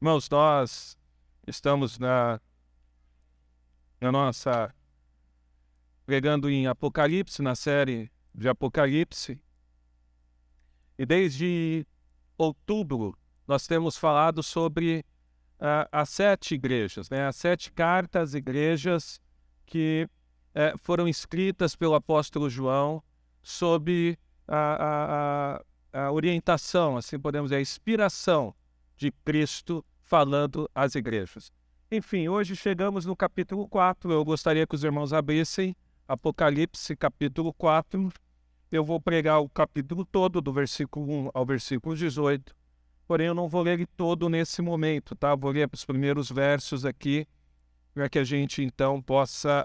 Irmãos, nós estamos na nossa pregando em Apocalipse, na série de Apocalipse, e desde outubro nós temos falado sobre as 7 igrejas, né? As 7 cartas igrejas que foram escritas pelo apóstolo João sob a orientação, assim podemos dizer, a inspiração de Cristo falando às igrejas. Enfim, hoje chegamos no capítulo 4. Eu gostaria que os irmãos abrissem Apocalipse, capítulo 4. Eu vou pregar o capítulo todo, do versículo 1 ao versículo 18. Porém, eu não vou ler ele todo nesse momento, tá? Vou ler os primeiros versos aqui, para que a gente, então, possa,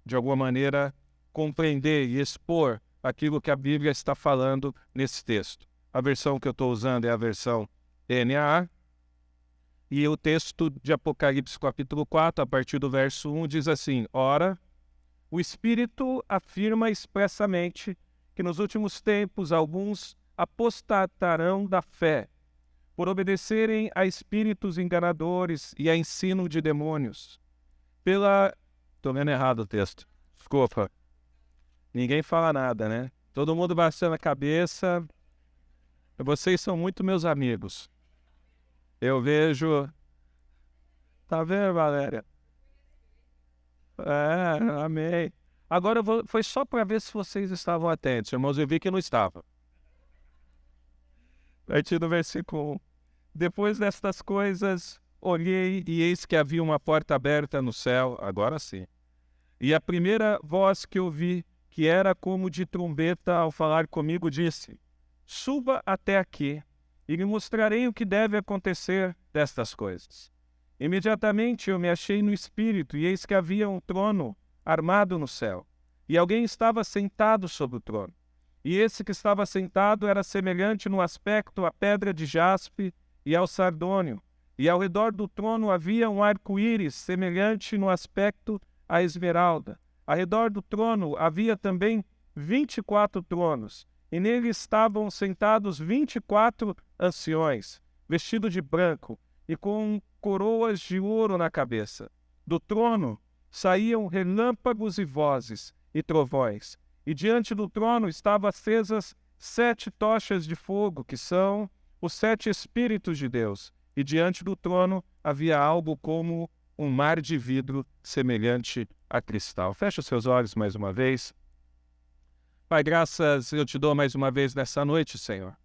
de alguma maneira, compreender e expor aquilo que a Bíblia está falando nesse texto. A versão que eu estou usando é a versão NAA, e o texto de Apocalipse, capítulo 4, a partir do verso 1, diz assim: Ora, o Espírito afirma expressamente que nos últimos tempos alguns apostatarão da fé, por obedecerem a espíritos enganadores e a ensino de demônios. Estou lendo errado o texto. Desculpa. Ninguém fala nada, né? Todo mundo baixando a cabeça. Vocês são muito meus amigos. Eu vejo... Tá vendo, Valéria? Amei. Agora foi só para ver se vocês estavam atentos, irmãos. Eu vi que não estavam. A partir do versículo 1. Depois destas coisas, olhei e eis que havia uma porta aberta no céu, agora sim. E a primeira voz que ouvi, que era como de trombeta ao falar comigo, disse: Suba até aqui, e lhe mostrarei o que deve acontecer destas coisas. Imediatamente eu me achei no espírito, e eis que havia um trono armado no céu, e alguém estava sentado sobre o trono. E esse que estava sentado era semelhante no aspecto à pedra de jaspe e ao sardônio, e ao redor do trono havia um arco-íris semelhante no aspecto à esmeralda. Ao redor do trono havia também 24 tronos, e nele estavam sentados 24 anciões, vestidos de branco, e com coroas de ouro na cabeça. Do trono saíam relâmpagos e vozes e trovões, e diante do trono estavam acesas 7 tochas de fogo, que são os 7 Espíritos de Deus, e diante do trono havia algo como um mar de vidro semelhante a cristal. Fecha os seus olhos mais uma vez. Pai, graças eu te dou mais uma vez nessa noite, Senhor.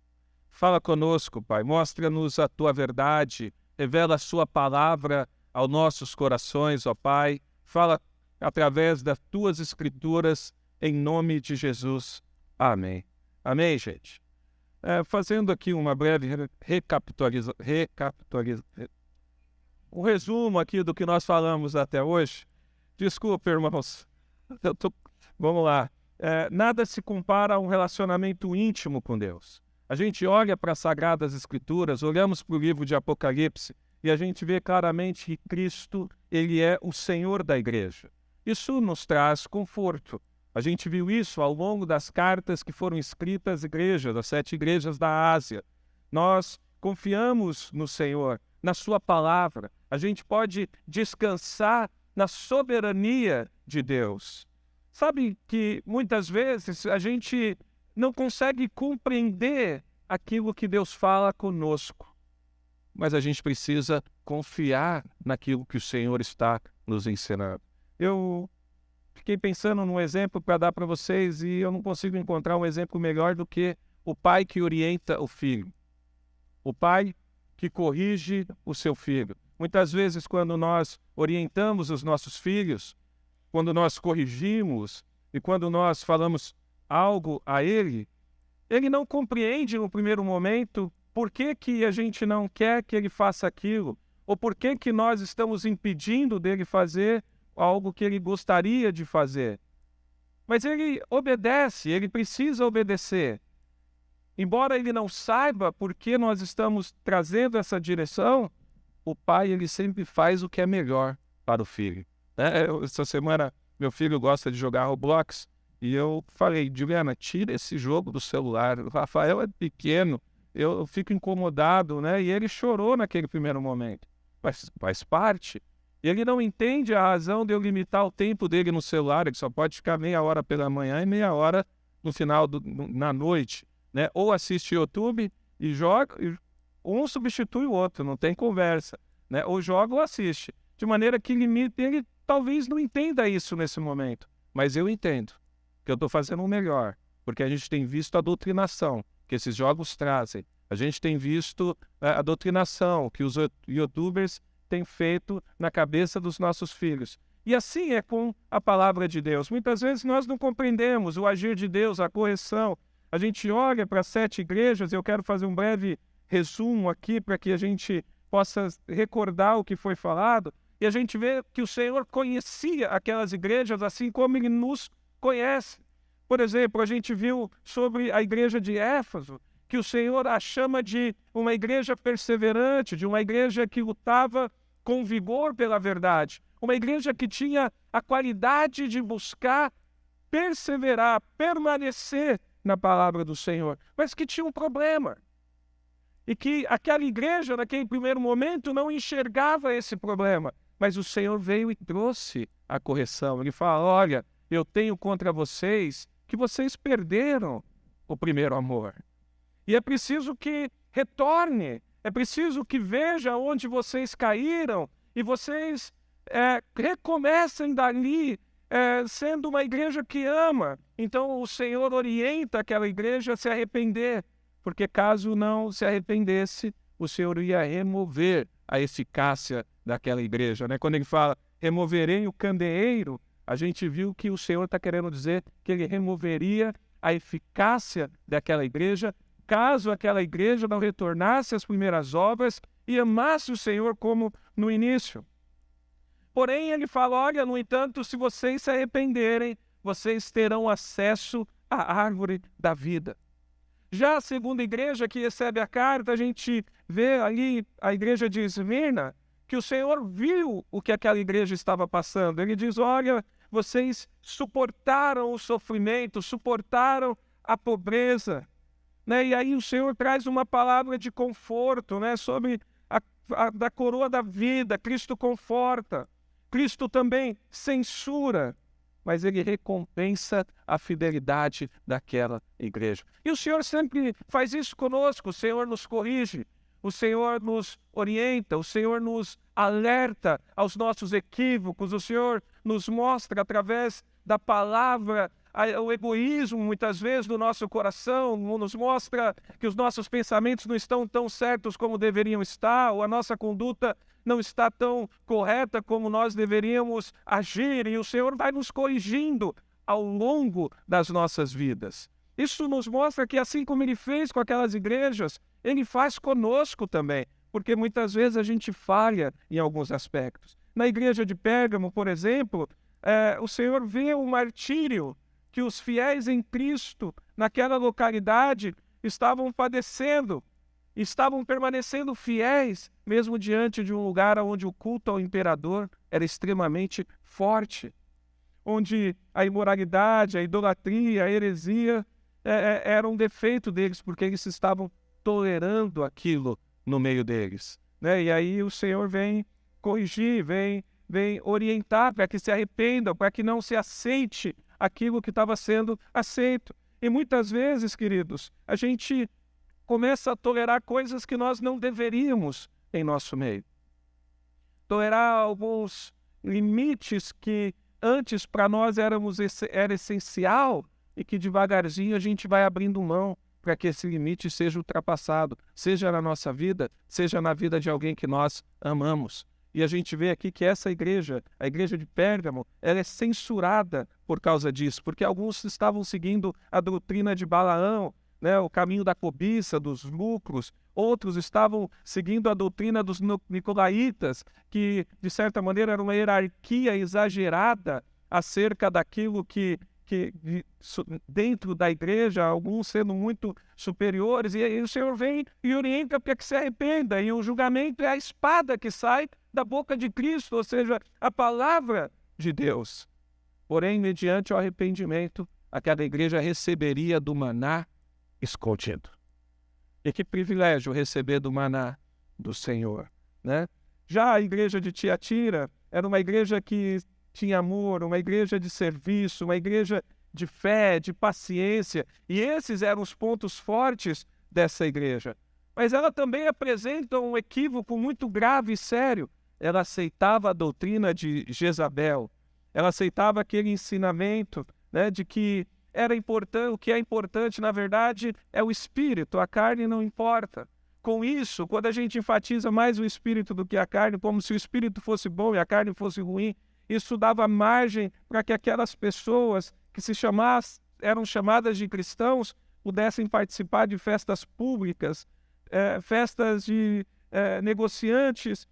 Fala conosco, Pai, mostra-nos a tua verdade, revela a sua palavra aos nossos corações, ó Pai. Fala através das tuas escrituras, em nome de Jesus. Amém. Amém, gente? Fazendo aqui uma breve um resumo aqui do que nós falamos até hoje. Desculpa, irmãos. Vamos lá. Nada se compara a um relacionamento íntimo com Deus. A gente olha para as Sagradas Escrituras, olhamos para o livro de Apocalipse e a gente vê claramente que Cristo, ele é o Senhor da igreja. Isso nos traz conforto. A gente viu isso ao longo das cartas que foram escritas às igrejas, das 7 igrejas da Ásia. Nós confiamos no Senhor, na sua palavra. A gente pode descansar na soberania de Deus. Sabe que muitas vezes a gente não consegue compreender aquilo que Deus fala conosco, mas a gente precisa confiar naquilo que o Senhor está nos ensinando. Eu fiquei pensando num exemplo para dar para vocês e eu não consigo encontrar um exemplo melhor do que o pai que orienta o filho. O pai que corrige o seu filho. Muitas vezes, quando nós orientamos os nossos filhos, quando nós corrigimos e quando nós falamos algo a ele não compreende no primeiro momento por que a gente não quer que ele faça aquilo, ou por que nós estamos impedindo dele fazer algo que ele gostaria de fazer. Mas ele obedece, ele precisa obedecer. Embora ele não saiba por que nós estamos trazendo essa direção, o pai ele sempre faz o que é melhor para o filho. Essa semana meu filho gosta de jogar Roblox e eu falei: Juliana, tira esse jogo do celular. O Rafael é pequeno, eu fico incomodado, né? E ele chorou naquele primeiro momento. Faz parte. E ele não entende a razão de eu limitar o tempo dele no celular, ele só pode ficar meia hora pela manhã e meia hora no final, na noite, né? Ou assiste YouTube e joga, um substitui o outro, não tem conversa, né? Ou joga ou assiste, de maneira que limite, ele talvez não entenda isso nesse momento, mas eu entendo que eu estou fazendo o melhor, porque a gente tem visto a doutrinação que esses jogos trazem, a gente tem visto a doutrinação que os YouTubers têm feito na cabeça dos nossos filhos. E assim é com a palavra de Deus. Muitas vezes nós não compreendemos o agir de Deus, a correção. A gente olha para 7 igrejas, eu quero fazer um breve resumo aqui para que a gente possa recordar o que foi falado, e a gente vê que o Senhor conhecia aquelas igrejas assim como Ele nos conhece. Por exemplo, a gente viu sobre a igreja de Éfeso, que o Senhor a chama de uma igreja perseverante, de uma igreja que lutava com vigor pela verdade, uma igreja que tinha a qualidade de buscar perseverar, permanecer na palavra do Senhor, mas que tinha um problema. E que aquela igreja, naquele primeiro momento, não enxergava esse problema. Mas o Senhor veio e trouxe a correção. Ele fala, olha, eu tenho contra vocês que vocês perderam o primeiro amor. E é preciso que retorne, é preciso que veja onde vocês caíram e vocês recomecem dali, sendo uma igreja que ama. Então o Senhor orienta aquela igreja a se arrepender, porque caso não se arrependesse, o Senhor ia remover a eficácia daquela igreja, né? Quando ele fala, removerei o candeeiro, a gente viu que o Senhor está querendo dizer que ele removeria a eficácia daquela igreja, caso aquela igreja não retornasse às primeiras obras e amasse o Senhor como no início. Porém, ele fala, olha, no entanto, se vocês se arrependerem, vocês terão acesso à árvore da vida. Já a segunda igreja que recebe a carta, a gente vê ali a igreja de Esmirna, que o Senhor viu o que aquela igreja estava passando. Ele diz, olha, vocês suportaram o sofrimento, suportaram a pobreza, né? E aí o Senhor traz uma palavra de conforto, né? Sobre da coroa da vida. Cristo conforta, Cristo também censura, mas ele recompensa a fidelidade daquela igreja. E o Senhor sempre faz isso conosco, o Senhor nos corrige, o Senhor nos orienta, o Senhor nos alerta aos nossos equívocos, o Senhor nos mostra através da palavra o egoísmo, muitas vezes, do nosso coração, nos mostra que os nossos pensamentos não estão tão certos como deveriam estar, ou a nossa conduta não está tão correta como nós deveríamos agir, e o Senhor vai nos corrigindo ao longo das nossas vidas. Isso nos mostra que, assim como Ele fez com aquelas igrejas, Ele faz conosco também, porque muitas vezes a gente falha em alguns aspectos. Na igreja de Pérgamo, por exemplo, o Senhor vê o martírio que os fiéis em Cristo, naquela localidade, estavam padecendo, estavam permanecendo fiéis, mesmo diante de um lugar onde o culto ao imperador era extremamente forte, onde a imoralidade, a idolatria, a heresia era um defeito deles, porque eles estavam tolerando aquilo no meio deles, né? E aí o Senhor vem corrigir, vem orientar para que se arrependam, para que não se aceite aquilo que estava sendo aceito. E muitas vezes, queridos, a gente começa a tolerar coisas que nós não deveríamos em nosso meio. Tolerar alguns limites que antes para nós era essencial e que devagarzinho a gente vai abrindo mão para que esse limite seja ultrapassado, seja na nossa vida, seja na vida de alguém que nós amamos. E a gente vê aqui que essa igreja, a igreja de Pérgamo, ela é censurada por causa disso, porque alguns estavam seguindo a doutrina de Balaão, né, o caminho da cobiça, dos lucros. Outros estavam seguindo a doutrina dos nicolaítas, que, de certa maneira, era uma hierarquia exagerada acerca daquilo que dentro da igreja, alguns sendo muito superiores, e aí o Senhor vem e orienta para que se arrependa, e o julgamento é a espada que sai da boca de Cristo, ou seja, a palavra de Deus. Porém, mediante o arrependimento, aquela igreja receberia do maná escondido. E que privilégio receber do maná do Senhor, né? Já a igreja de Tiatira era uma igreja que tinha amor, uma igreja de serviço, uma igreja de fé, de paciência, e esses eram os pontos fortes dessa igreja. Mas ela também apresenta um equívoco muito grave e sério. Ela aceitava a doutrina de Jezabel, ela aceitava aquele ensinamento, né, de que era importante, o que é importante, na verdade, é o espírito, a carne não importa. Com isso, quando a gente enfatiza mais o espírito do que a carne, como se o espírito fosse bom e a carne fosse ruim, isso dava margem para que aquelas pessoas que eram chamadas de cristãos pudessem participar de festas públicas, festas de negociantes,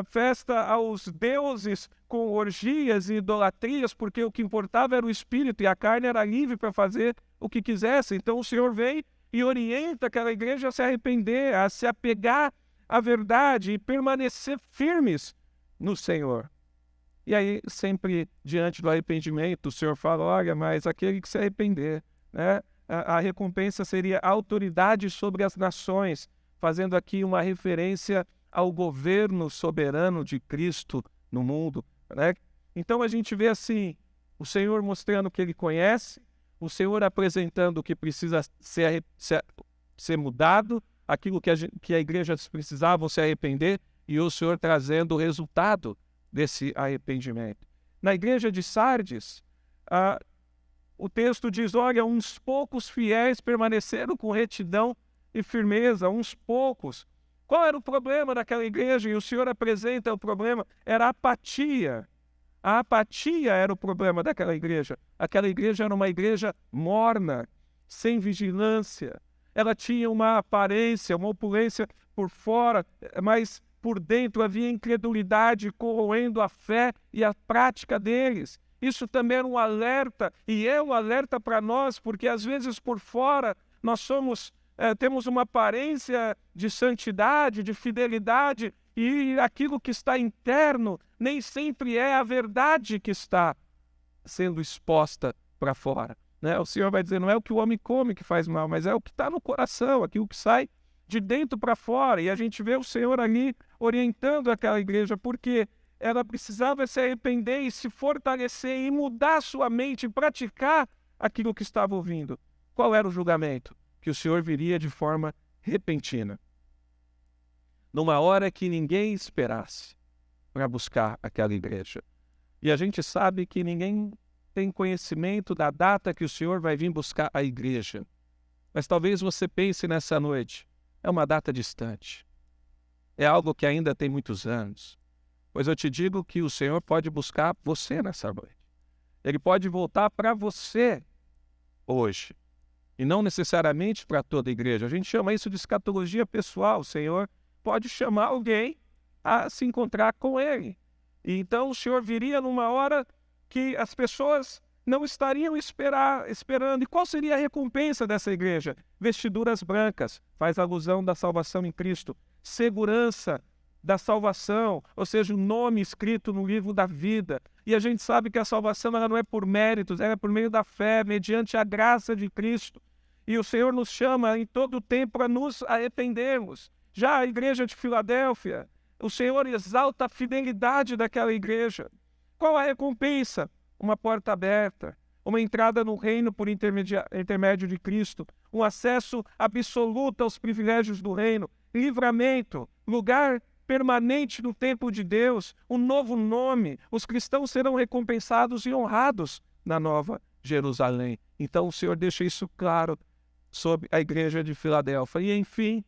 festa aos deuses com orgias e idolatrias, porque o que importava era o espírito e a carne era livre para fazer o que quisesse. Então o Senhor vem e orienta aquela igreja a se arrepender, a se apegar à verdade e permanecer firmes no Senhor. E aí, sempre diante do arrependimento, o Senhor fala, olha, mas aquele que se arrepender, né? A recompensa seria a autoridade sobre as nações, fazendo aqui uma referência ao governo soberano de Cristo no mundo, né? Então a gente vê assim, o Senhor mostrando que Ele conhece, o Senhor apresentando o que precisa ser mudado, aquilo que a igreja precisava se arrepender, e o Senhor trazendo o resultado desse arrependimento. Na igreja de Sardes, o texto diz, olha, uns poucos fiéis permaneceram com retidão e firmeza, uns poucos. Qual era o problema daquela igreja? E o Senhor apresenta o problema, era a apatia. A apatia era o problema daquela igreja. Aquela igreja era uma igreja morna, sem vigilância. Ela tinha uma aparência, uma opulência por fora, mas por dentro havia incredulidade corroendo a fé e a prática deles. Isso também era um alerta, e é um alerta para nós, porque às vezes por fora nós temos uma aparência de santidade, de fidelidade, e aquilo que está interno nem sempre é a verdade que está sendo exposta para fora, né? O Senhor vai dizer, não é o que o homem come que faz mal, mas é o que está no coração, aquilo que sai de dentro para fora. E a gente vê o Senhor ali orientando aquela igreja, porque ela precisava se arrepender e se fortalecer e mudar sua mente e praticar aquilo que estava ouvindo. Qual era o julgamento? Que o Senhor viria de forma repentina, numa hora que ninguém esperasse, para buscar aquela igreja. E a gente sabe que ninguém tem conhecimento da data que o Senhor vai vir buscar a igreja. Mas talvez você pense nessa noite, é uma data distante. É algo que ainda tem muitos anos. Pois eu te digo que o Senhor pode buscar você nessa noite. Ele pode voltar para você hoje. E não necessariamente para toda a igreja. A gente chama isso de escatologia pessoal. O Senhor pode chamar alguém a se encontrar com Ele. E então o Senhor viria numa hora que as pessoas não estariam esperando. E qual seria a recompensa dessa igreja? Vestiduras brancas, faz alusão da salvação em Cristo. Segurança da salvação, ou seja, o nome escrito no livro da vida. E a gente sabe que a salvação ela não é por méritos, ela é por meio da fé, mediante a graça de Cristo. E o Senhor nos chama em todo o tempo para nos arrependermos. Já a igreja de Filadélfia, o Senhor exalta a fidelidade daquela igreja. Qual a recompensa? Uma porta aberta, uma entrada no reino por intermédio de Cristo, um acesso absoluto aos privilégios do reino, livramento, lugar permanente no templo de Deus, um novo nome. Os cristãos serão recompensados e honrados na Nova Jerusalém. Então o Senhor deixa isso claro sobre a igreja de Filadélfia. E enfim,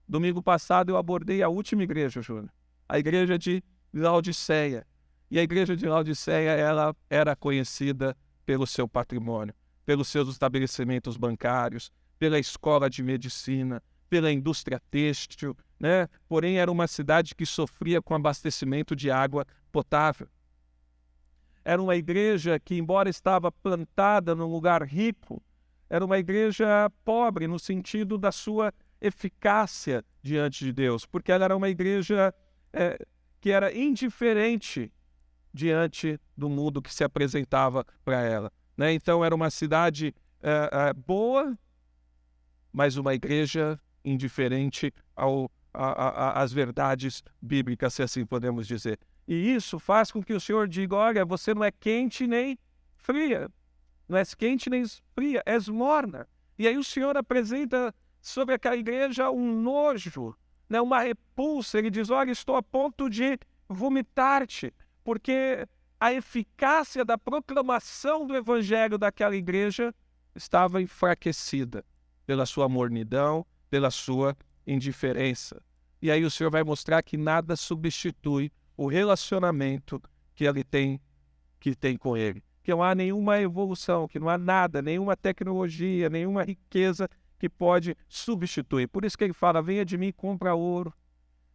domingo passado eu abordei a última igreja, Júnior, a igreja de Laodiceia. E a igreja de Laodiceia, ela era conhecida pelo seu patrimônio, pelos seus estabelecimentos bancários, pela escola de medicina, pela indústria têxtil, né? Porém, era uma cidade que sofria com abastecimento de água potável. Era uma igreja que, embora estava plantada num lugar rico, era uma igreja pobre no sentido da sua eficácia diante de Deus, porque ela era uma igreja que era indiferente diante do mundo que se apresentava para ela, né? Então, era uma cidade boa, mas uma igreja indiferente às verdades bíblicas, se assim podemos dizer. E isso faz com que o Senhor diga, olha, você não é quente nem fria, não és quente nem fria, és morna. E aí o Senhor apresenta sobre aquela igreja um nojo, né, uma repulsa. Ele diz, olha, estou a ponto de vomitar-te, porque a eficácia da proclamação do evangelho daquela igreja estava enfraquecida pela sua mornidão, pela sua indiferença. E aí o Senhor vai mostrar que nada substitui o relacionamento que ele tem com ele. Que não há nenhuma evolução, que não há nada, nenhuma tecnologia, nenhuma riqueza que pode substituir. Por isso que ele fala, venha de mim e compra ouro.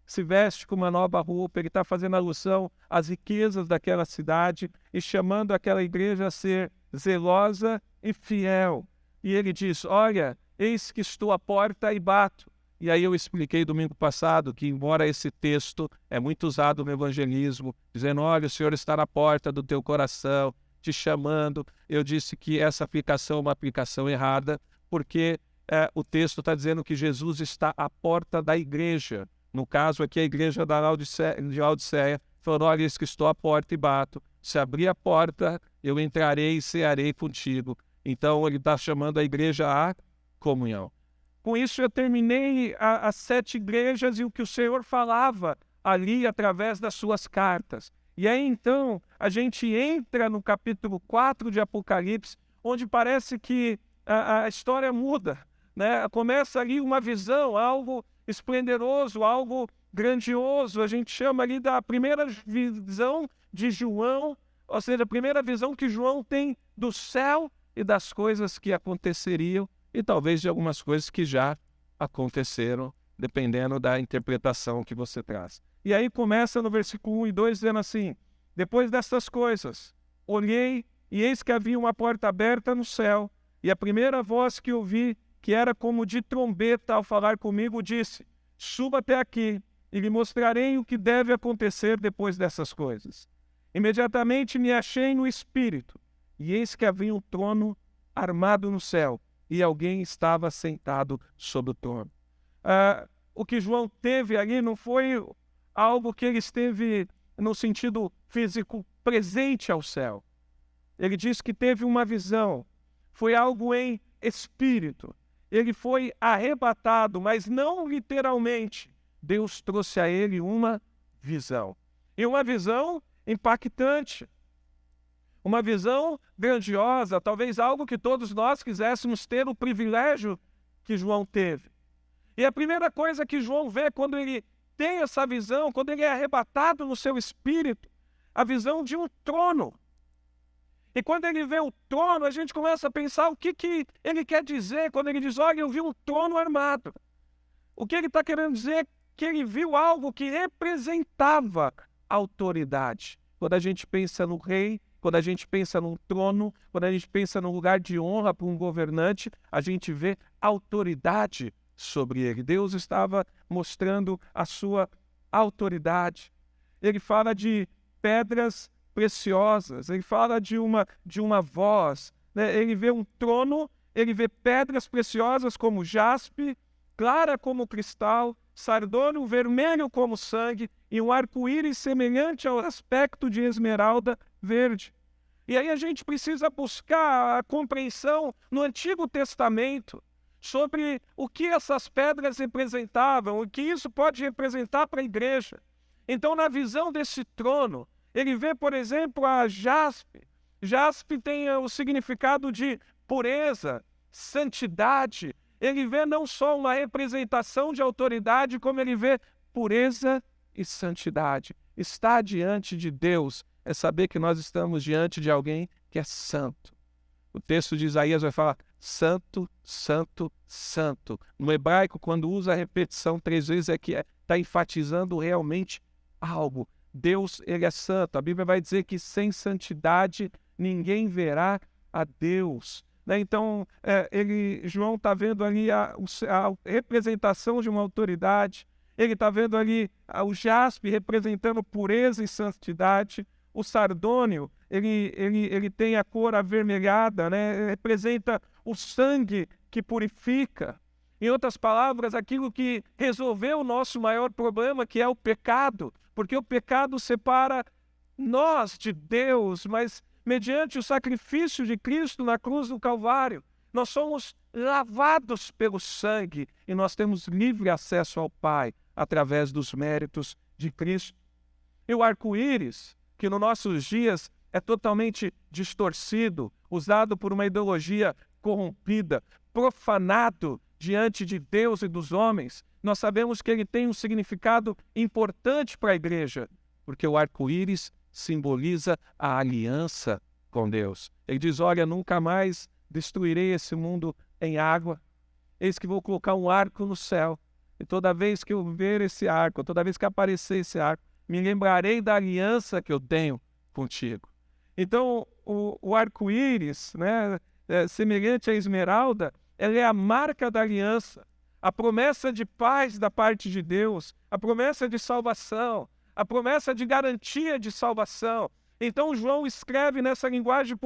Se veste com uma nova roupa. Ele está fazendo alusão às riquezas daquela cidade e chamando aquela igreja a ser zelosa e fiel. E ele diz, olha, eis que estou à porta e bato. E aí eu expliquei domingo passado que, embora esse texto é muito usado no evangelismo, dizendo, olha, o Senhor está na porta do teu coração, te chamando, eu disse que essa aplicação é uma aplicação errada, porque o texto está dizendo que Jesus está à porta da igreja. No caso aqui, a igreja de Laodiceia, falando, olha, eis que estou à porta e bato. Se abrir a porta, eu entrarei e cearei contigo. Então, ele está chamando a igreja à comunhão. Com isso, eu terminei as 7 igrejas e o que o Senhor falava ali através das suas cartas. E aí, então, a gente entra no capítulo 4 de Apocalipse, onde parece que a história muda, né? Começa ali uma visão, algo esplendoroso, algo grandioso. A gente chama ali da primeira visão de João, ou seja, a primeira visão que João tem do céu e das coisas que aconteceriam, e talvez de algumas coisas que já aconteceram, dependendo da interpretação que você traz. E aí começa no versículo 1 e 2 dizendo assim, depois destas coisas, olhei e eis que havia uma porta aberta no céu, e a primeira voz que ouvi, que era como de trombeta ao falar comigo, disse, suba até aqui e lhe mostrarei o que deve acontecer depois dessas coisas. Imediatamente me achei no espírito, e eis que havia um trono armado no céu, e alguém estava sentado sobre o trono. O que João teve ali não foi algo que ele esteve no sentido físico presente ao céu. Ele diz que teve uma visão, foi algo em espírito. Ele foi arrebatado, mas não literalmente. Deus trouxe a ele uma visão. E uma visão impactante. Uma visão grandiosa, talvez algo que todos nós quiséssemos ter o privilégio que João teve. E a primeira coisa que João vê quando ele tem essa visão, quando ele é arrebatado no seu espírito, a visão de um trono. E quando ele vê o trono, a gente começa a pensar o que ele quer dizer quando ele diz, olha, eu vi um trono armado. O que ele está querendo dizer é que ele viu algo que representava autoridade. Quando a gente pensa no rei, quando a gente pensa num trono, quando a gente pensa num lugar de honra para um governante, a gente vê autoridade sobre ele. Deus estava mostrando a sua autoridade. Ele fala de pedras preciosas, ele fala de uma voz, né? Ele vê um trono, ele vê pedras preciosas como jaspe, clara como cristal, sardônio vermelho como sangue e um arco-íris semelhante ao aspecto de esmeralda verde. E aí a gente precisa buscar a compreensão no Antigo Testamento sobre o que essas pedras representavam, o que isso pode representar para a igreja. Então, na visão desse trono, ele vê, por exemplo, a jaspe. Jaspe tem o significado de pureza, santidade. Ele vê não só uma representação de autoridade, como ele vê pureza e santidade. Estar diante de Deus é saber que nós estamos diante de alguém que é santo. O texto de Isaías vai falar santo, santo, santo. No hebraico, quando usa a repetição 3 vezes, é que está enfatizando realmente algo. Deus, ele é santo. A Bíblia vai dizer que sem santidade ninguém verá a Deus. Então, João está vendo ali a representação de uma autoridade. Ele está vendo ali o jaspe representando pureza e santidade. O sardônio, ele tem a cor avermelhada, né? Representa o sangue que purifica. Em outras palavras, aquilo que resolveu o nosso maior problema, que é o pecado, porque o pecado separa nós de Deus, mas mediante o sacrifício de Cristo na cruz do Calvário, nós somos lavados pelo sangue e nós temos livre acesso ao Pai através dos méritos de Cristo. E o arco-íris, que nos nossos dias é totalmente distorcido, usado por uma ideologia corrompida, profanado diante de Deus e dos homens, nós sabemos que ele tem um significado importante para a igreja, porque o arco-íris simboliza a aliança com Deus. Ele diz, olha, nunca mais destruirei esse mundo em água, eis que vou colocar um arco no céu, e toda vez que eu ver esse arco, toda vez que aparecer esse arco, me lembrarei da aliança que eu tenho contigo. Então, o arco-íris, né, semelhante à esmeralda, ela é a marca da aliança, a promessa de paz da parte de Deus, a promessa de salvação, a promessa de garantia de salvação. Então, João escreve nessa linguagem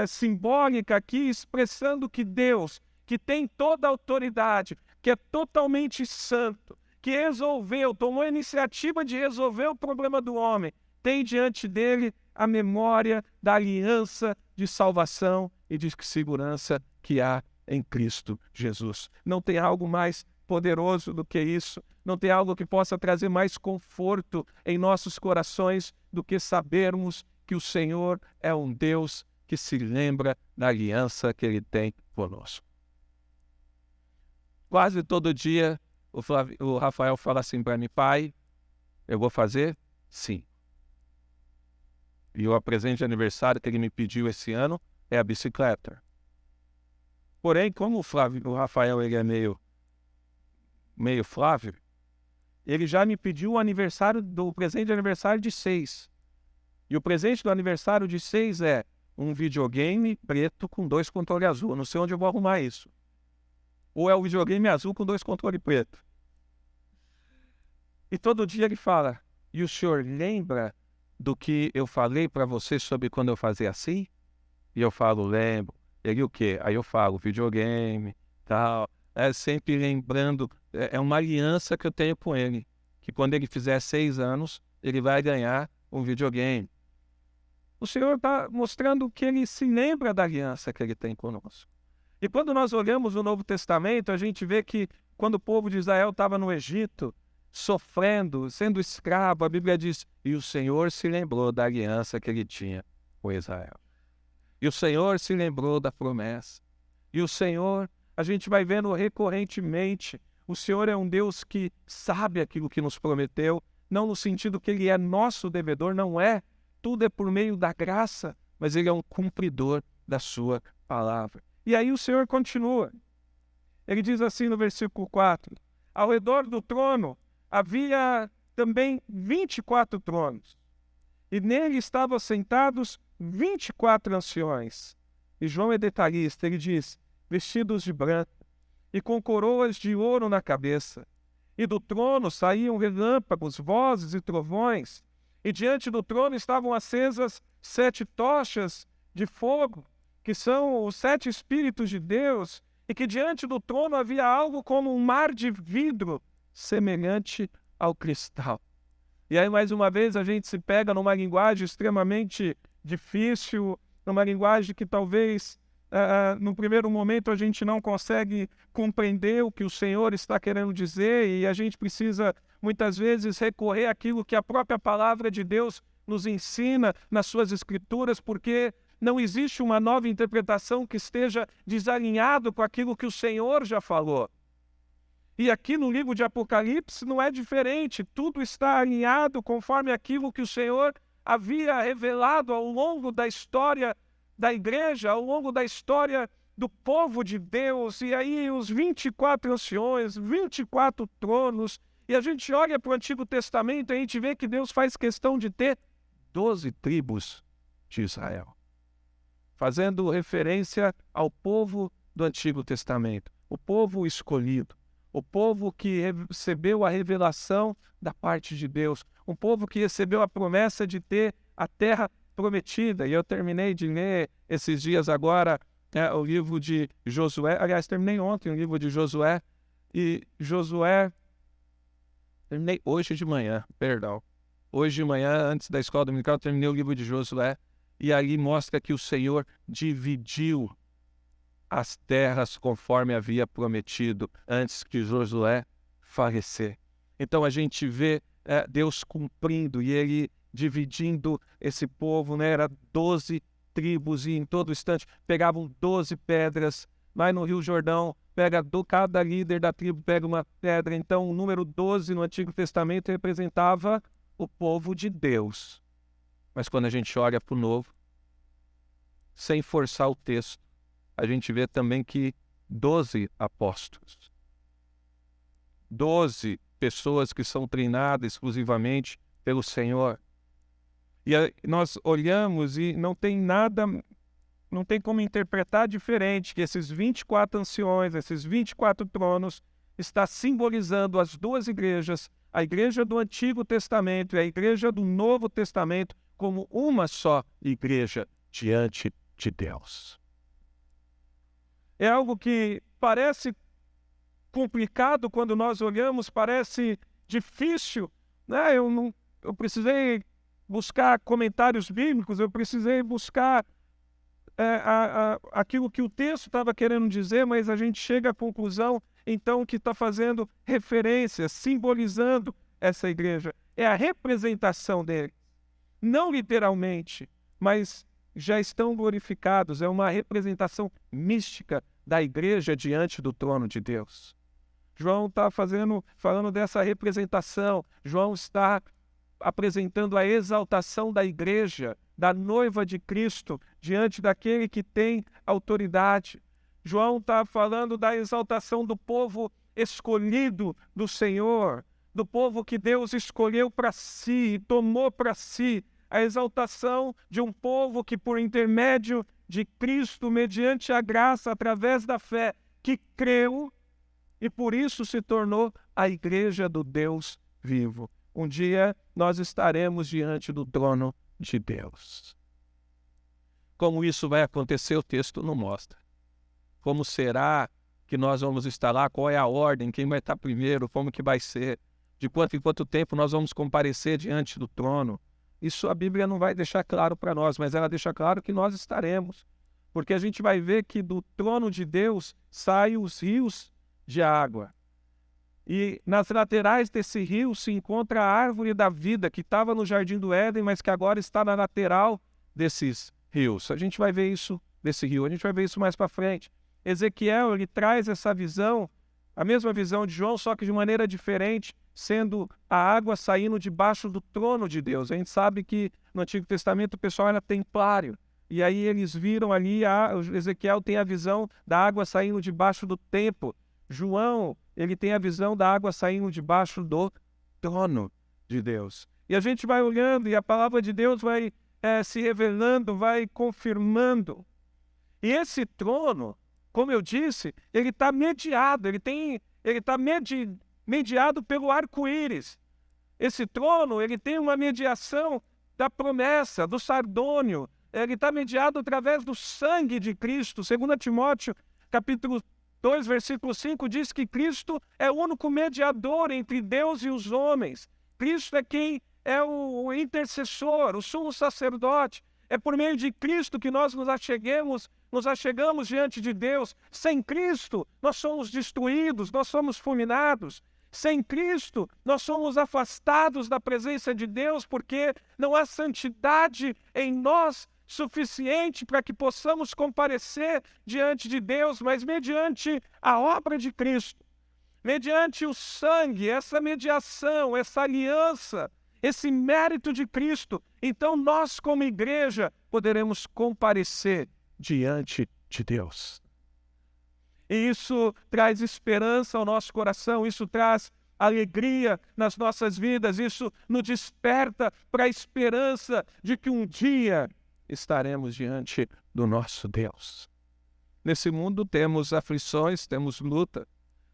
simbólica aqui, expressando que Deus, que tem toda a autoridade, que é totalmente santo, que resolveu, tomou a iniciativa de resolver o problema do homem, tem diante dele a memória da aliança de salvação e de segurança que há em Cristo Jesus. Não tem algo mais poderoso do que isso, não tem algo que possa trazer mais conforto em nossos corações do que sabermos que o Senhor é um Deus que se lembra da aliança que Ele tem conosco. Quase todo dia o Rafael fala assim para mim, pai, eu vou fazer? Sim. E o presente de aniversário que ele me pediu esse ano é a bicicleta. Porém, como o Rafael ele é meio Flávio, ele já me pediu o presente de aniversário de 6. E o presente do aniversário de 6 é um videogame preto com 2 controles azul. Eu não sei onde eu vou arrumar isso. Ou é o videogame azul com 2 controles pretos. E todo dia ele fala, e o senhor lembra do que eu falei para você sobre quando eu fazia assim? E eu falo, lembro. Ele o quê? Aí eu falo, videogame, tal. Sempre lembrando, é uma aliança que eu tenho com ele, que quando ele fizer 6 anos, ele vai ganhar um videogame. O Senhor está mostrando que ele se lembra da aliança que ele tem conosco. E quando nós olhamos o Novo Testamento, a gente vê que quando o povo de Israel estava no Egito, sofrendo, sendo escravo, a Bíblia diz, e o Senhor se lembrou da aliança que ele tinha com Israel. E o Senhor se lembrou da promessa. E o Senhor, a gente vai vendo recorrentemente, o Senhor é um Deus que sabe aquilo que nos prometeu, não no sentido que Ele é nosso devedor, não é. Tudo é por meio da graça, mas Ele é um cumpridor da sua palavra. E aí o Senhor continua. Ele diz assim no versículo 4, ao redor do trono havia também 24 tronos, e nele estavam sentados 24 anciões. E João é detalhista, ele diz, vestidos de branco, e com coroas de ouro na cabeça. E do trono saíam relâmpagos, vozes e trovões, e diante do trono estavam acesas 7 tochas de fogo, que são os 7 Espíritos de Deus, e que diante do trono havia algo como um mar de vidro, semelhante ao cristal. E aí, mais uma vez, a gente se pega numa linguagem extremamente difícil, numa linguagem que talvez, no primeiro momento, a gente não consegue compreender o que o Senhor está querendo dizer, e a gente precisa, muitas vezes, recorrer àquilo que a própria palavra de Deus nos ensina nas suas Escrituras, porque não existe uma nova interpretação que esteja desalinhado com aquilo que o Senhor já falou. E aqui no livro de Apocalipse não é diferente, tudo está alinhado conforme aquilo que o Senhor havia revelado ao longo da história da igreja, ao longo da história do povo de Deus, e aí os 24 anciões, 24 tronos, e a gente olha para o Antigo Testamento e a gente vê que Deus faz questão de ter 12 tribos de Israel, fazendo referência ao povo do Antigo Testamento, o povo escolhido, o povo que recebeu a revelação da parte de Deus, um povo que recebeu a promessa de ter a terra prometida. E eu terminei de ler esses dias agora o livro de Josué. Aliás, terminei ontem o livro de Josué. E Josué, terminei hoje de manhã, perdão. Hoje de manhã, antes da escola dominical, terminei o livro de Josué. E ali mostra que o Senhor dividiu as terras conforme havia prometido antes que Josué falecer. Então a gente vê Deus cumprindo e ele dividindo esse povo, né? Era 12 tribos e em todo instante pegavam 12 pedras. Lá no Rio Jordão, cada líder da tribo pega uma pedra. Então o número 12 no Antigo Testamento representava o povo de Deus. Mas quando a gente olha para o Novo, sem forçar o texto, a gente vê também que 12 apóstolos, 12 pessoas que são treinadas exclusivamente pelo Senhor. E nós olhamos e não tem como interpretar diferente que esses 24 anciões, esses 24 tronos, está simbolizando as duas igrejas, a igreja do Antigo Testamento e a igreja do Novo Testamento, como uma só igreja diante de Deus. É algo que parece complicado quando nós olhamos, parece difícil, né? Eu precisei buscar comentários bíblicos, eu precisei buscar aquilo que o texto estava querendo dizer, mas a gente chega à conclusão, então, que está fazendo referência, simbolizando essa igreja. É a representação dele. Não literalmente, mas já estão glorificados. É uma representação mística da igreja diante do trono de Deus. João está falando dessa representação. João está apresentando a exaltação da igreja, da noiva de Cristo, diante daquele que tem autoridade. João está falando da exaltação do povo escolhido do Senhor, do povo que Deus escolheu para si e tomou para si, a exaltação de um povo que, por intermédio de Cristo, mediante a graça, através da fé, que creu e por isso se tornou a igreja do Deus vivo. Um dia nós estaremos diante do trono de Deus. Como isso vai acontecer, o texto não mostra. Como será que nós vamos estar lá? Qual é a ordem? Quem vai estar primeiro? Como que vai ser? De quanto em quanto tempo nós vamos comparecer diante do trono? Isso a Bíblia não vai deixar claro para nós, mas ela deixa claro que nós estaremos. Porque a gente vai ver que do trono de Deus saem os rios de água. E nas laterais desse rio se encontra a árvore da vida, que estava no Jardim do Éden, mas que agora está na lateral desses rios. A gente vai ver isso desse rio, a gente vai ver isso mais para frente. Ezequiel, ele traz essa visão, a mesma visão de João, só que de maneira diferente, sendo a água saindo debaixo do trono de Deus. A gente sabe que no Antigo Testamento o pessoal era templário. E aí eles viram ali, Ezequiel tem a visão da água saindo debaixo do templo. João, ele tem a visão da água saindo debaixo do trono de Deus. E a gente vai olhando e a palavra de Deus vai se revelando, vai confirmando. E esse trono, como eu disse, ele está mediado, ele está mediado pelo arco-íris. Esse trono, ele tem uma mediação da promessa, do sardônio. Ele está mediado através do sangue de Cristo. 2 Timóteo, capítulo 2, versículo 5, diz que Cristo é o único mediador entre Deus e os homens. Cristo é quem é o intercessor, o sumo sacerdote. É por meio de Cristo que nós nos achegamos diante de Deus. Sem Cristo, nós somos destruídos, nós somos fulminados. Sem Cristo, nós somos afastados da presença de Deus, porque não há santidade em nós suficiente para que possamos comparecer diante de Deus, mas mediante a obra de Cristo, mediante o sangue, essa mediação, essa aliança, esse mérito de Cristo, então nós como igreja poderemos comparecer diante de Deus. E isso traz esperança ao nosso coração, isso traz alegria nas nossas vidas, isso nos desperta para a esperança de que um dia estaremos diante do nosso Deus. Nesse mundo temos aflições, temos luta,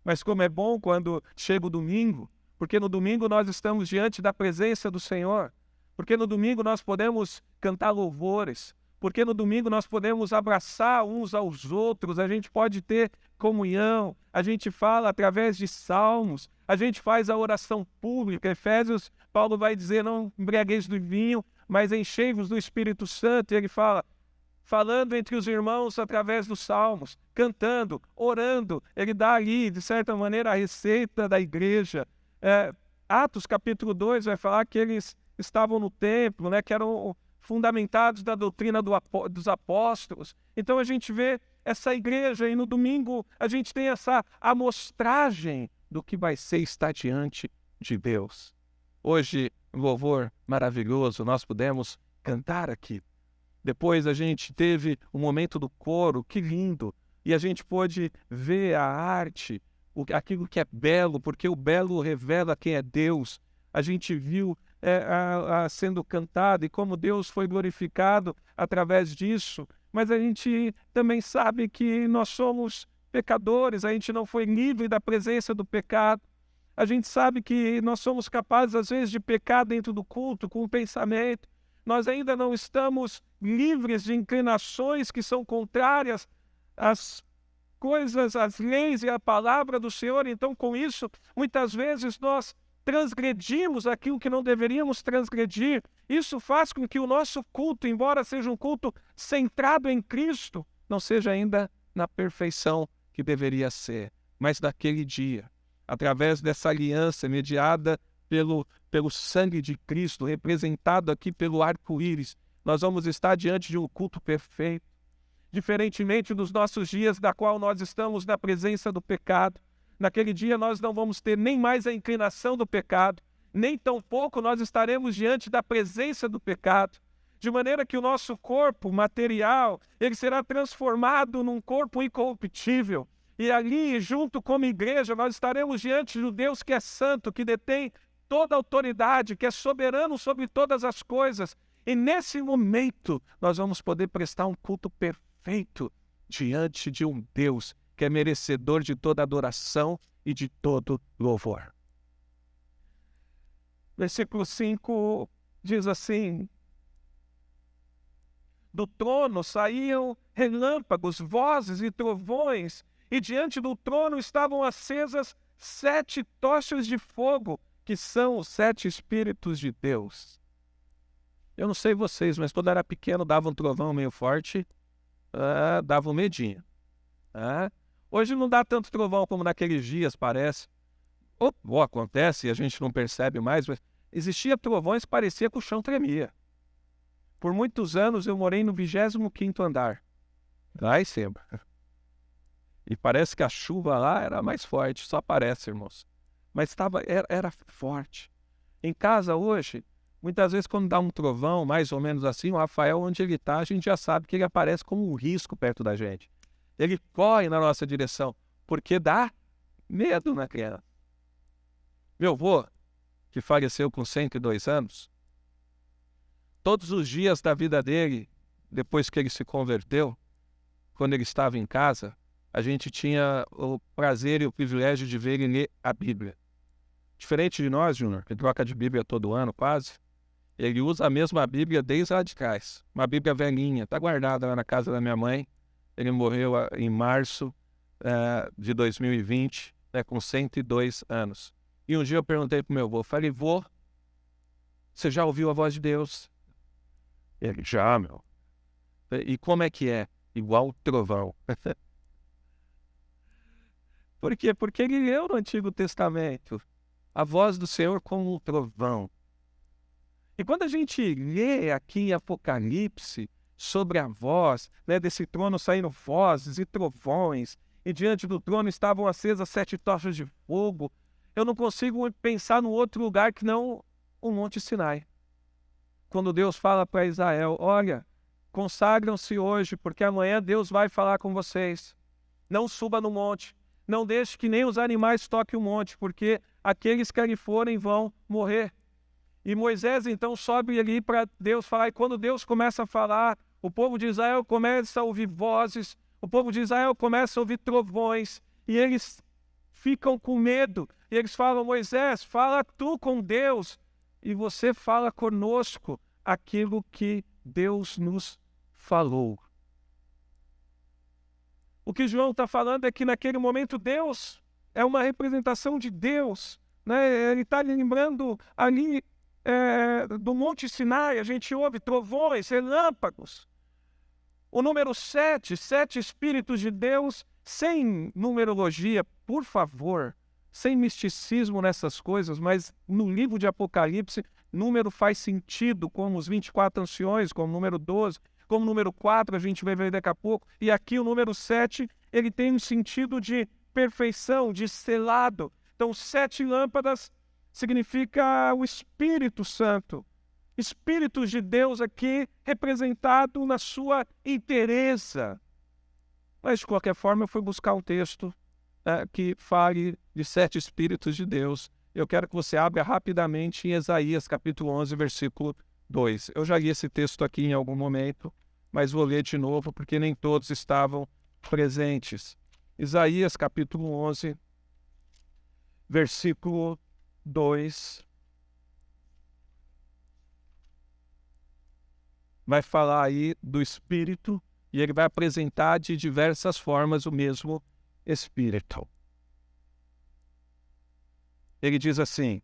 mas como é bom quando chega o domingo, porque no domingo nós estamos diante da presença do Senhor, porque no domingo nós podemos cantar louvores, porque no domingo nós podemos abraçar uns aos outros, a gente pode ter comunhão, a gente fala através de salmos, a gente faz a oração pública. Efésios, Paulo vai dizer, não embriagueis do vinho, mas enchei-vos do Espírito Santo. E ele fala, falando entre os irmãos através dos salmos, cantando, orando. Ele dá ali, de certa maneira, a receita da igreja. Atos capítulo 2 vai falar que eles estavam no templo, né, que eram fundamentados da doutrina dos apóstolos. Então a gente vê essa igreja e no domingo a gente tem essa amostragem do que vai ser estar diante de Deus. Hoje, um louvor maravilhoso, nós pudemos cantar aqui. Depois a gente teve o momento do coro, que lindo, e a gente pôde ver a arte, aquilo que é belo, porque o belo revela quem é Deus. A gente viu sendo cantado e como Deus foi glorificado através disso, mas a gente também sabe que nós somos pecadores, a gente não foi livre da presença do pecado. A gente sabe que nós somos capazes, às vezes, de pecar dentro do culto, com o pensamento. Nós ainda não estamos livres de inclinações que são contrárias às coisas, às leis e à palavra do Senhor. Então, com isso, muitas vezes nós transgredimos aquilo que não deveríamos transgredir. Isso faz com que o nosso culto, embora seja um culto centrado em Cristo, não seja ainda na perfeição que deveria ser. Mas naquele dia, através dessa aliança mediada pelo sangue de Cristo, representado aqui pelo arco-íris, nós vamos estar diante de um culto perfeito. Diferentemente dos nossos dias, da qual nós estamos na presença do pecado, naquele dia nós não vamos ter nem mais a inclinação do pecado, nem tampouco nós estaremos diante da presença do pecado, de maneira que o nosso corpo material, ele será transformado num corpo incorruptível. E ali, junto como igreja, nós estaremos diante do Deus que é santo, que detém toda a autoridade, que é soberano sobre todas as coisas. E nesse momento, nós vamos poder prestar um culto perfeito diante de um Deus que é merecedor de toda adoração e de todo louvor. Versículo 5 diz assim: do trono saíam relâmpagos, vozes e trovões, e diante do trono estavam acesas 7 tochas de fogo, que são os 7 Espíritos de Deus. Eu não sei vocês, mas quando eu era pequeno dava um trovão meio forte, dava um medinho. Hoje não dá tanto trovão como naqueles dias, parece. Acontece e a gente não percebe mais, mas existia trovões que parecia que o chão tremia. Por muitos anos eu morei no 25º andar, lá em cima. E parece que a chuva lá era mais forte, só parece, irmãos. Mas era forte. Em casa hoje, muitas vezes quando dá um trovão, mais ou menos assim, o Rafael, onde ele está, a gente já sabe que ele aparece como um risco perto da gente. Ele corre na nossa direção, porque dá medo na criança. Meu avô, que faleceu com 102 anos, todos os dias da vida dele, depois que ele se converteu, quando ele estava em casa, a gente tinha o prazer e o privilégio de ver ele ler a Bíblia. Diferente de nós, Júnior, que troca de Bíblia todo ano quase, ele usa a mesma Bíblia desde lá de trás. Uma Bíblia velhinha, está guardada lá na casa da minha mãe. Ele morreu em março de 2020, com 102 anos. E um dia eu perguntei para o meu avô, falei, vô, você já ouviu a voz de Deus? Ele, já, meu. E como é que é? Igual o trovão. Por quê? Porque ele leu no Antigo Testamento a voz do Senhor como um trovão. E quando a gente lê aqui em Apocalipse sobre a voz, desse trono saíram vozes e trovões, e diante do trono estavam acesas 7 tochas de fogo, eu não consigo pensar num outro lugar que não o Monte Sinai. Quando Deus fala para Israel, olha, consagram-se hoje, porque amanhã Deus vai falar com vocês. Não suba no monte, não deixe que nem os animais toquem o monte, porque aqueles que ali forem vão morrer. E Moisés então sobe ali para Deus falar, e quando Deus começa a falar, o povo de Israel começa a ouvir vozes, o povo de Israel começa a ouvir trovões, e eles ficam com medo, e eles falam, Moisés, fala tu com Deus, e você fala conosco aquilo que Deus nos falou. O que João está falando é que naquele momento Deus é uma representação de Deus, né? Ele está lembrando ali do Monte Sinai, a gente ouve trovões, relâmpagos. O número 7 Espíritos de Deus, sem numerologia, por favor, sem misticismo nessas coisas, mas no livro de Apocalipse, número faz sentido, como os 24 anciões, como o número 12, como o número 4, a gente vai ver daqui a pouco, e aqui o número 7, ele tem um sentido de perfeição, de selado. Então, 7 lâmpadas significa o Espírito Santo. Espíritos de Deus aqui representado na sua inteireza. Mas, de qualquer forma, eu fui buscar um texto que fale de 7 Espíritos de Deus. Eu quero que você abra rapidamente em Isaías, capítulo 11, versículo 2. Eu já li esse texto aqui em algum momento, mas vou ler de novo, porque nem todos estavam presentes. Isaías, capítulo 11, versículo 2. Vai falar aí do Espírito, e ele vai apresentar de diversas formas o mesmo Espírito. Ele diz assim,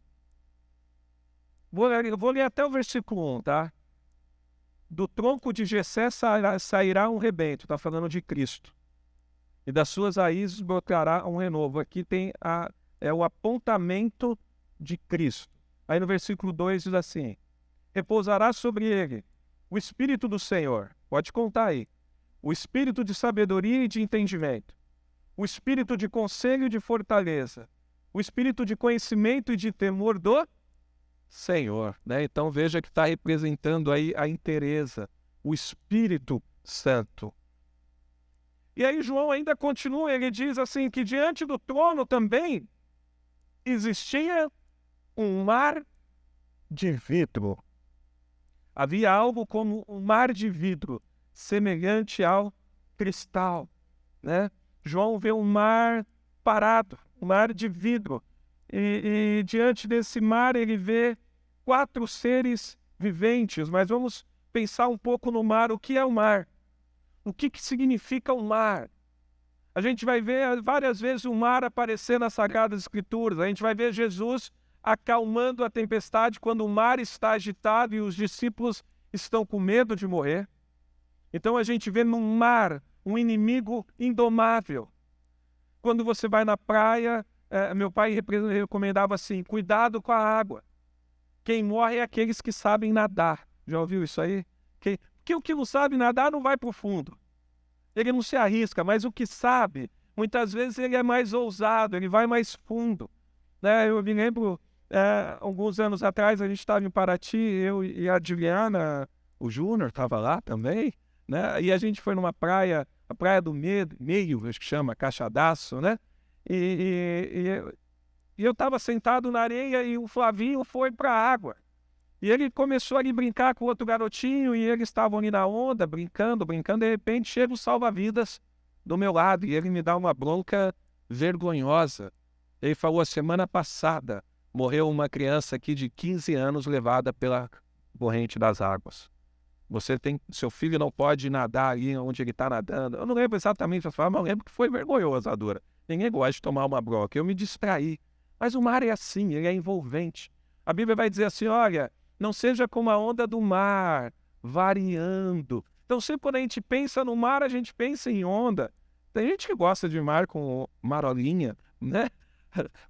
vou ler até o versículo 1, tá? Do tronco de Jessé sairá um rebento, está falando de Cristo. E das suas raízes brotará um renovo. Aqui tem o apontamento de Cristo. Aí no versículo 2 diz assim, repousará sobre ele o Espírito do Senhor. Pode contar aí. O Espírito de sabedoria e de entendimento. O Espírito de conselho e de fortaleza. O Espírito de conhecimento e de temor do Senhor, né? Então veja que está representando aí a inteireza, o Espírito Santo. E aí João ainda continua, ele diz assim, que diante do trono também existia um mar de vidro. Havia algo como um mar de vidro, semelhante ao cristal, né? João vê um mar parado, um mar de vidro. E diante desse mar ele vê 4 seres viventes, mas vamos pensar um pouco no mar. O que é o mar? O que significa o mar? A gente vai ver várias vezes o mar aparecer nas Sagradas Escrituras. A gente vai ver Jesus acalmando a tempestade quando o mar está agitado e os discípulos estão com medo de morrer. Então a gente vê no mar um inimigo indomável. Quando você vai na praia, meu pai recomendava assim, cuidado com a água. Quem morre é aqueles que sabem nadar. Já ouviu isso aí? Porque o que não sabe nadar não vai para o fundo. Ele não se arrisca, mas o que sabe, muitas vezes ele é mais ousado, ele vai mais fundo. Né? Eu me lembro, alguns anos atrás, a gente estava em Paraty, eu e a Juliana, o Júnior estava lá também, né? E a gente foi numa praia, a Praia do Meio, acho que chama, Caixadaço, né? E eu estava sentado na areia e o Flavinho foi para a água. E ele começou ali a brincar com outro garotinho e eles estavam ali na onda, brincando. De repente chega o salva-vidas do meu lado e ele me dá uma bronca vergonhosa. Ele falou, a semana passada morreu uma criança aqui de 15 anos levada pela corrente das águas. Seu filho não pode nadar ali onde ele está nadando. Eu não lembro exatamente a forma, mas eu lembro que foi vergonhoso a dura. Ninguém gosta de tomar uma bronca. Eu me distraí. Mas o mar é assim, ele é envolvente. A Bíblia vai dizer assim, olha, não seja como a onda do mar, variando. Então sempre quando a gente pensa no mar, a gente pensa em onda. Tem gente que gosta de mar com marolinha, né?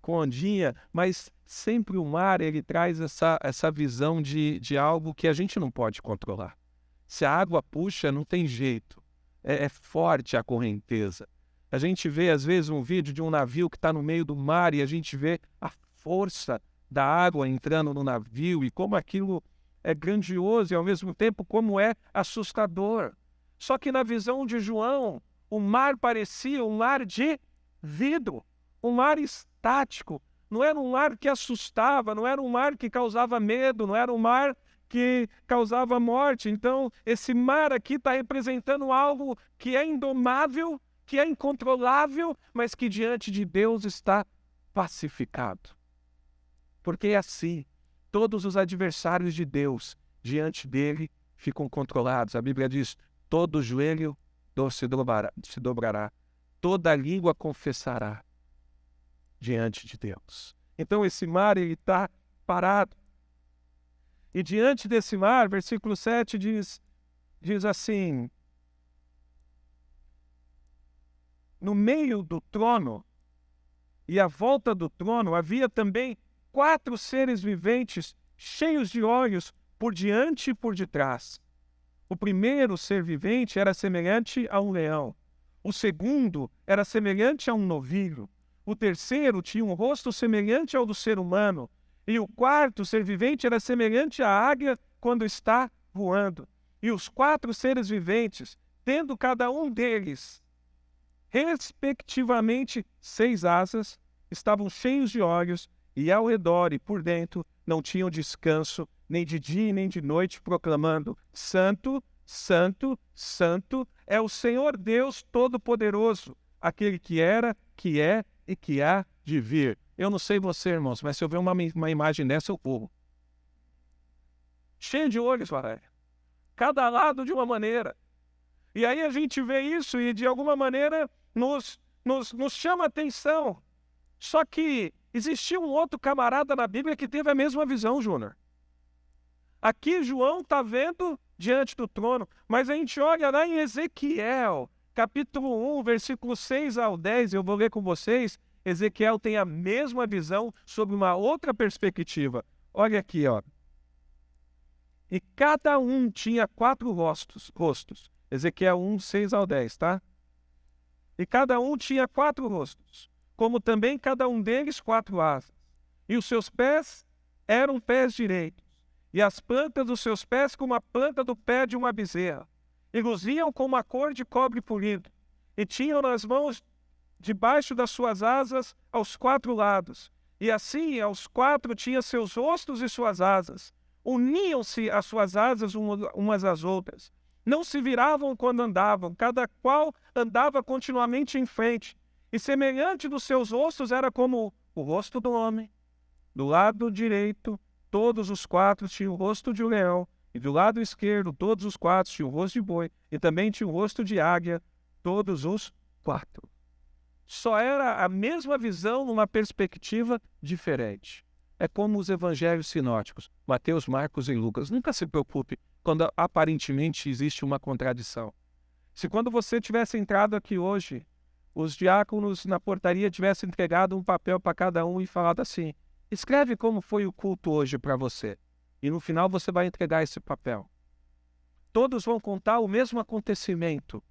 Com ondinha, mas sempre o mar ele traz essa visão de algo que a gente não pode controlar. Se a água puxa, não tem jeito. É forte a correnteza. A gente vê, às vezes, um vídeo de um navio que está no meio do mar e a gente vê a força da água entrando no navio e como aquilo é grandioso e, ao mesmo tempo, como é assustador. Só que na visão de João, o mar parecia um mar de vidro, um mar estático. Não era um mar que assustava, não era um mar que causava medo, não era um mar que causava morte. Então, esse mar aqui está representando algo que é indomável, que é incontrolável, mas que diante de Deus está pacificado. Porque é assim, todos os adversários de Deus, diante dele, ficam controlados. A Bíblia diz, todo joelho se dobrará, toda língua confessará diante de Deus. Então esse mar está parado. E diante desse mar, versículo 7 diz assim: no meio do trono e à volta do trono havia também 4 seres viventes cheios de olhos por diante e por detrás. O primeiro ser vivente era semelhante a um leão. O segundo era semelhante a um novilho. O terceiro tinha um rosto semelhante ao do ser humano. E o quarto ser vivente era semelhante à águia quando está voando. E os 4 seres viventes, tendo cada um deles, respectivamente 6 asas, estavam cheios de olhos, e ao redor e por dentro não tinham descanso, nem de dia nem de noite, proclamando: Santo, Santo, Santo é o Senhor Deus Todo-Poderoso, aquele que era, que é e que há de vir. Eu não sei você, irmãos, mas se eu ver uma imagem dessa, eu corro. Cheio de olhos, Valéria. Cada lado de uma maneira. E aí a gente vê isso e de alguma maneira nos chama a atenção. Só que existia um outro camarada na Bíblia que teve a mesma visão, Júnior. Aqui João está vendo diante do trono, mas a gente olha lá em Ezequiel, capítulo 1, versículos 6 ao 10, eu vou ler com vocês. Ezequiel tem a mesma visão sobre uma outra perspectiva. Olha aqui, ó. E cada um tinha 4 rostos. Ezequiel 1, 6 ao 10, tá? E cada um tinha 4 rostos, como também cada um deles 4 asas. E os seus pés eram pés direitos, e as plantas dos seus pés como a planta do pé de uma bezerra. E luziam com uma cor de cobre polido, e tinham nas mãos debaixo das suas asas aos 4 lados. E assim aos 4 tinha seus rostos e suas asas. Uniam-se as suas asas umas às outras. Não se viravam quando andavam, cada qual andava continuamente em frente. E semelhante dos seus rostos era como o rosto do homem. Do lado direito, todos os 4 tinham o rosto de um leão, e do lado esquerdo, todos os 4 tinham o rosto de boi, e também tinham o rosto de águia, todos os 4. Só era a mesma visão numa perspectiva diferente. É como os evangelhos sinóticos, Mateus, Marcos e Lucas. Nunca se preocupe quando aparentemente existe uma contradição. Se quando você tivesse entrado aqui hoje, os diáconos na portaria tivessem entregado um papel para cada um e falado assim: escreve como foi o culto hoje para você. E no final você vai entregar esse papel. Todos vão contar o mesmo acontecimento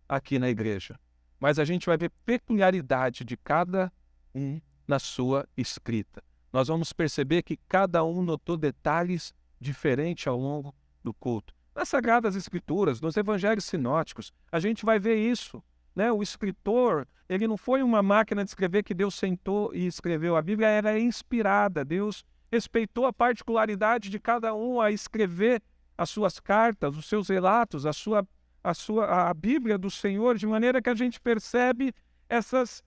aqui na igreja. Mas a gente vai ver peculiaridade de cada um na sua escrita. Nós vamos perceber que cada um notou detalhes diferentes ao longo do culto. Nas Sagradas Escrituras, nos Evangelhos Sinóticos, a gente vai ver isso. Né? O escritor, ele não foi uma máquina de escrever que Deus sentou e escreveu. A Bíblia era inspirada. Deus respeitou a particularidade de cada um a escrever as suas cartas, os seus relatos, a Bíblia do Senhor, de maneira que a gente percebe essas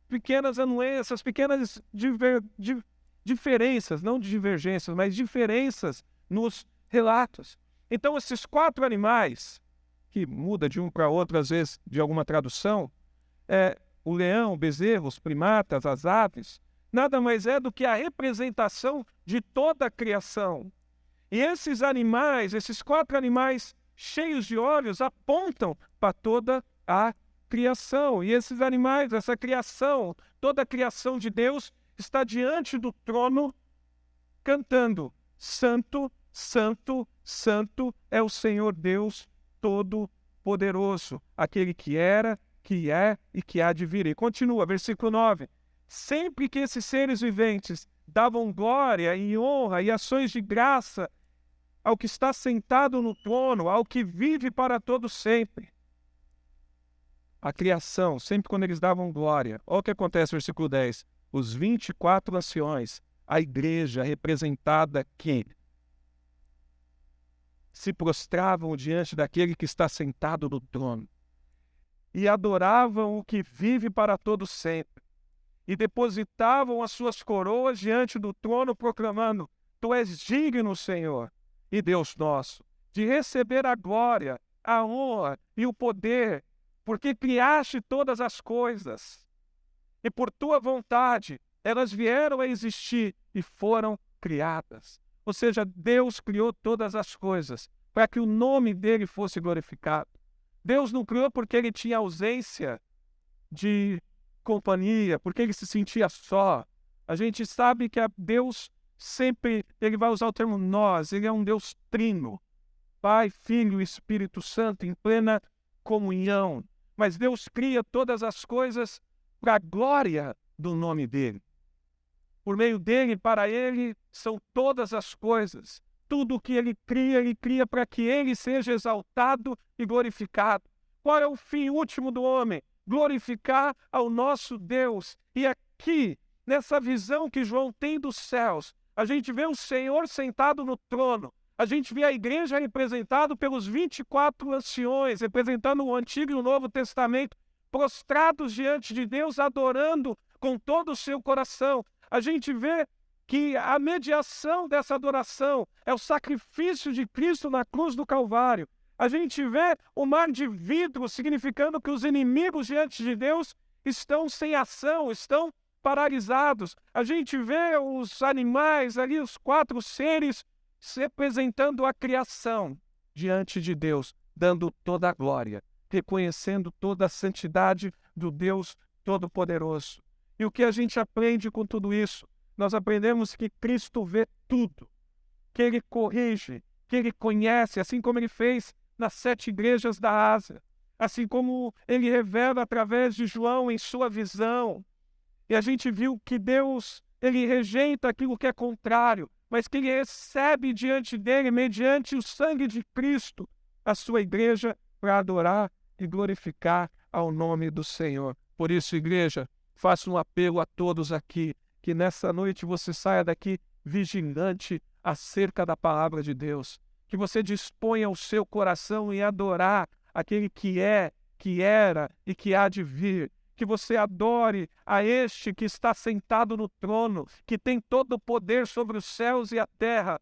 pequenas anuências, essas pequenas diferenças, não de divergências, mas diferenças nos relatos. Então, esses 4 animais, que muda de um para outro, às vezes, de alguma tradução, o leão, o bezerro, os primatas, as aves, nada mais é do que a representação de toda a criação. E esses animais, esses 4 animais cheios de olhos, apontam para toda a criação. E esses animais, essa criação, toda a criação de Deus, está diante do trono cantando: Santo, Santo, Santo é o Senhor Deus Todo-Poderoso, aquele que era, que é e que há de vir. E continua, versículo 9. Sempre que esses seres viventes davam glória e honra e ações de graça ao que está sentado no trono, ao que vive para todo sempre. A criação, sempre quando eles davam glória. Olha o que acontece no versículo 10. Os 24 anciões, a igreja representada aqui, se prostravam diante daquele que está sentado no trono e adoravam o que vive para todo sempre e depositavam as suas coroas diante do trono proclamando: Tu és digno, Senhor e Deus nosso, de receber a glória, a honra e o poder, porque criaste todas as coisas, e por tua vontade elas vieram a existir e foram criadas. Ou seja, Deus criou todas as coisas para que o nome dele fosse glorificado. Deus não criou porque ele tinha ausência de companhia, porque ele se sentia só. A gente sabe que Deus sempre, ele vai usar o termo nós, ele é um Deus trino, Pai, Filho e Espírito Santo em plena comunhão. Mas Deus cria todas as coisas para a glória do nome dele. Por meio dele, para ele, são todas as coisas. Tudo o que ele cria para que ele seja exaltado e glorificado. Qual é o fim último do homem? Glorificar ao nosso Deus. E aqui, nessa visão que João tem dos céus, a gente vê o Senhor sentado no trono. A gente vê a igreja representada pelos 24 anciões, representando o Antigo e o Novo Testamento, prostrados diante de Deus, adorando com todo o seu coração. A gente vê que a mediação dessa adoração é o sacrifício de Cristo na cruz do Calvário. A gente vê o mar de vidro, significando que os inimigos diante de Deus estão sem ação, estão paralisados. A gente vê os animais ali, os 4 seres, representando a criação diante de Deus, dando toda a glória, reconhecendo toda a santidade do Deus Todo-Poderoso. E o que a gente aprende com tudo isso? Nós aprendemos que Cristo vê tudo, que Ele corrige, que Ele conhece, assim como Ele fez nas 7 igrejas da Ásia, assim como Ele revela através de João em sua visão. E a gente viu que Deus, Ele rejeita aquilo que é contrário, mas que Ele recebe diante dEle, mediante o sangue de Cristo, a sua igreja para adorar e glorificar ao nome do Senhor. Por isso, igreja, faço um apelo a todos aqui, que nessa noite você saia daqui vigilante acerca da palavra de Deus, que você disponha o seu coração em adorar aquele que é, que era e que há de vir, que você adore a este que está sentado no trono, que tem todo o poder sobre os céus e a terra.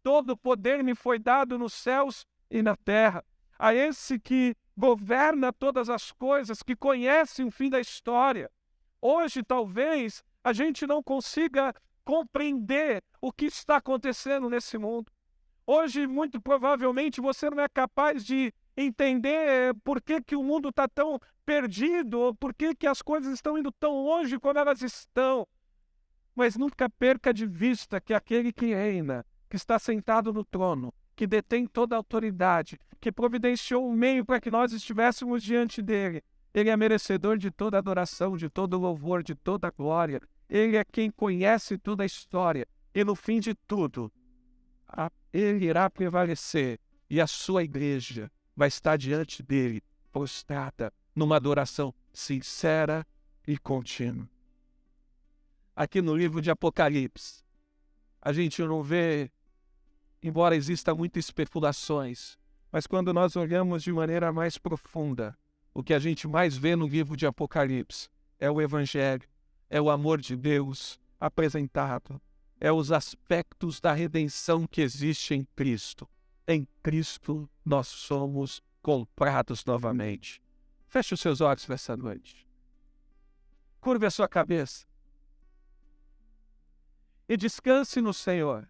Todo o poder me foi dado nos céus e na terra. A esse que governa todas as coisas, que conhece o fim da história. Hoje, talvez, a gente não consiga compreender o que está acontecendo nesse mundo. Hoje, muito provavelmente, você não é capaz de entender por que o mundo está tão perdido, ou por que as coisas estão indo tão longe como elas estão. Mas nunca perca de vista que aquele que reina, que está sentado no trono, que detém toda a autoridade, que providenciou um meio para que nós estivéssemos diante dele, ele é merecedor de toda adoração, de todo louvor, de toda glória. Ele é quem conhece toda a história. E no fim de tudo, ele irá prevalecer. E a sua igreja vai estar diante dele, prostrada, numa adoração sincera e contínua. Aqui no livro de Apocalipse, a gente não vê, embora exista muitas especulações, mas quando nós olhamos de maneira mais profunda, o que a gente mais vê no livro de Apocalipse é o Evangelho, é o amor de Deus apresentado, é os aspectos da redenção que existe em Cristo. Em Cristo nós somos comprados novamente. Feche os seus olhos nessa noite. Curve a sua cabeça. E descanse no Senhor.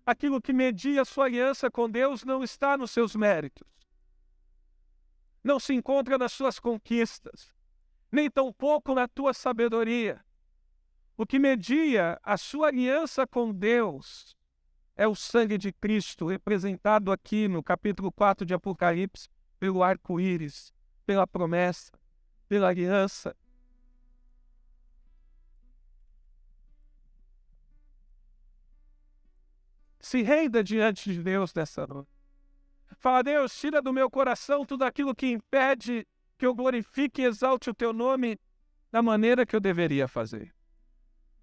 Aquilo que media a sua aliança com Deus não está nos seus méritos. Não se encontra nas suas conquistas, nem tampouco na tua sabedoria. O que media a sua aliança com Deus é o sangue de Cristo, representado aqui no capítulo 4 de Apocalipse, pelo arco-íris, pela promessa, pela aliança. Se renda diante de Deus nessa noite. Fala, Deus, tira do meu coração tudo aquilo que impede que eu glorifique e exalte o teu nome da maneira que eu deveria fazer.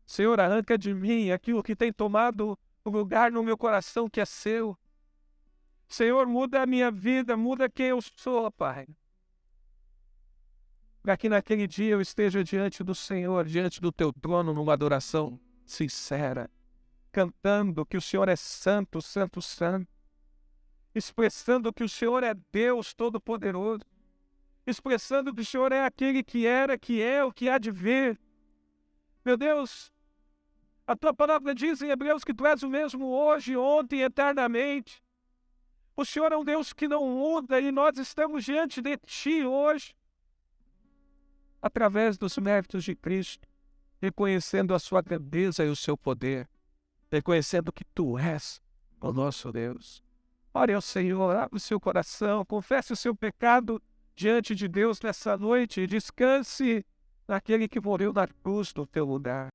Senhor, arranca de mim aquilo que tem tomado o lugar no meu coração que é seu. Senhor, muda a minha vida, muda quem eu sou, Pai. Para que naquele dia eu esteja diante do Senhor, diante do teu trono, numa adoração sincera, cantando que o Senhor é santo, santo, santo. expressando que o Senhor é Deus Todo-Poderoso, expressando que o Senhor é aquele que era, que é, o que há de vir. Meu Deus, a tua palavra diz em Hebreus que tu és o mesmo hoje, ontem e eternamente. O Senhor é um Deus que não muda e nós estamos diante de ti hoje, através dos méritos de Cristo, reconhecendo a sua grandeza e o seu poder, reconhecendo que tu és o nosso Deus. Ore ao Senhor, abra o seu coração, confesse o seu pecado diante de Deus nessa noite e descanse naquele que morreu na cruz no teu lugar.